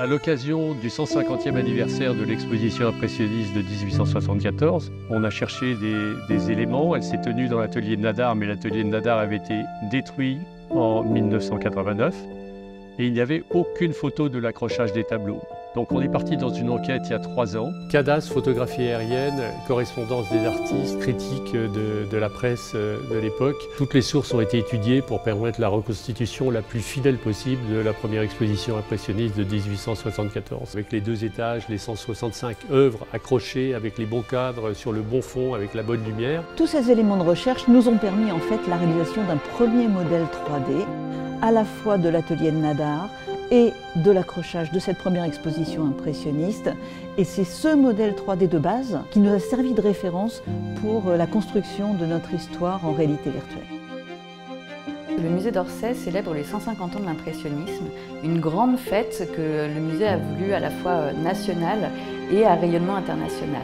À l'occasion du 150e anniversaire de l'exposition impressionniste de 1874, on a cherché des éléments. Elle s'est tenue dans l'atelier de Nadar, mais l'atelier de Nadar avait été détruit en 1989 et il n'y avait aucune photo de l'accrochage des tableaux. Donc on est parti dans une enquête il y a 3 ans. CADAS, photographie aérienne, correspondance des artistes, critique de la presse de l'époque. Toutes les sources ont été étudiées pour permettre la reconstitution la plus fidèle possible de la première exposition impressionniste de 1874. Avec les 2 étages, les 165 œuvres accrochées, avec les bons cadres sur le bon fond, avec la bonne lumière. Tous ces éléments de recherche nous ont permis en fait la réalisation d'un premier modèle 3D, à la fois de l'atelier de Nadar, et de l'accrochage de cette première exposition impressionniste. Et c'est ce modèle 3D de base qui nous a servi de référence pour la construction de notre histoire en réalité virtuelle. Le musée d'Orsay célèbre les 150 ans de l'impressionnisme, une grande fête que le musée a voulu à la fois nationale et à rayonnement international.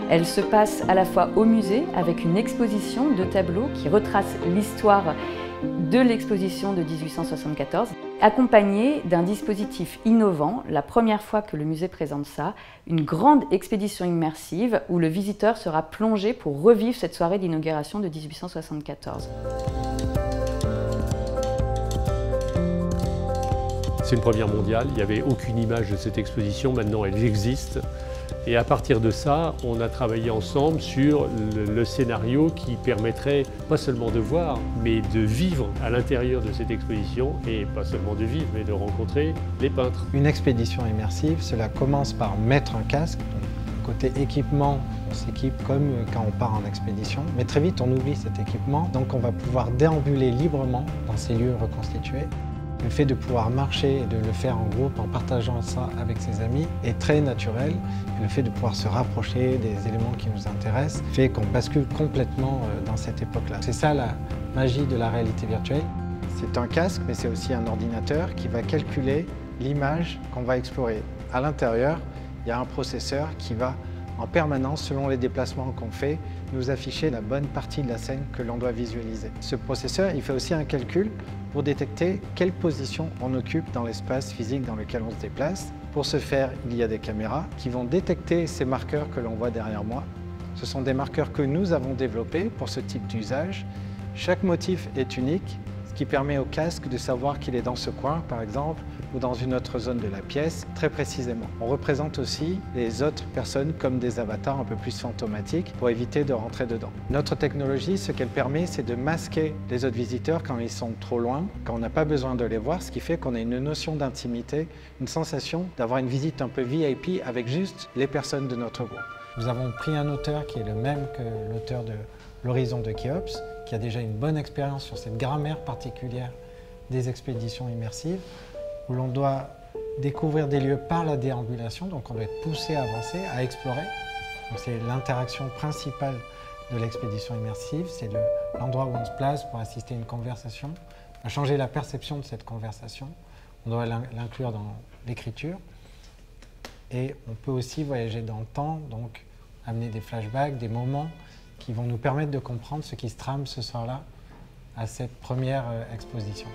Elle se passe à la fois au musée avec une exposition de tableaux qui retrace l'histoire de l'exposition de 1874, accompagnée d'un dispositif innovant, la première fois que le musée présente ça, une grande expédition immersive où le visiteur sera plongé pour revivre cette soirée d'inauguration de 1874. C'est une première mondiale, il n'y avait aucune image de cette exposition, maintenant elle existe. Et à partir de ça, on a travaillé ensemble sur le scénario qui permettrait pas seulement de voir, mais de vivre à l'intérieur de cette exposition, et pas seulement de vivre, mais de rencontrer les peintres. Une expédition immersive, cela commence par mettre un casque. Côté équipement, on s'équipe comme quand on part en expédition, mais très vite on oublie cet équipement, donc on va pouvoir déambuler librement dans ces lieux reconstitués. Le fait de pouvoir marcher et de le faire en groupe en partageant ça avec ses amis est très naturel. Et le fait de pouvoir se rapprocher des éléments qui nous intéressent fait qu'on bascule complètement dans cette époque-là. C'est ça la magie de la réalité virtuelle. C'est un casque, mais c'est aussi un ordinateur qui va calculer l'image qu'on va explorer. À l'intérieur, il y a un processeur qui va en permanence, selon les déplacements qu'on fait, nous afficher la bonne partie de la scène que l'on doit visualiser. Ce processeur, il fait aussi un calcul pour détecter quelle position on occupe dans l'espace physique dans lequel on se déplace. Pour ce faire, il y a des caméras qui vont détecter ces marqueurs que l'on voit derrière moi. Ce sont des marqueurs que nous avons développés pour ce type d'usage. Chaque motif est unique, ce qui permet au casque de savoir qu'il est dans ce coin, par exemple, ou dans une autre zone de la pièce, très précisément. On représente aussi les autres personnes comme des avatars un peu plus fantomatiques pour éviter de rentrer dedans. Notre technologie, ce qu'elle permet, c'est de masquer les autres visiteurs quand ils sont trop loin, quand on n'a pas besoin de les voir, ce qui fait qu'on a une notion d'intimité, une sensation d'avoir une visite un peu VIP avec juste les personnes de notre groupe. Nous avons pris un auteur qui est le même que l'auteur de L'Horizon de Khéops, qui a déjà une bonne expérience sur cette grammaire particulière des expéditions immersives, où l'on doit découvrir des lieux par la déambulation, donc on doit être poussé à avancer, à explorer. C'est l'interaction principale de l'expédition immersive, c'est l'endroit où on se place pour assister à une conversation, à changer la perception de cette conversation. On doit l'inclure dans l'écriture. Et on peut aussi voyager dans le temps, donc amener des flashbacks, des moments qui vont nous permettre de comprendre ce qui se trame ce soir-là à cette première exposition.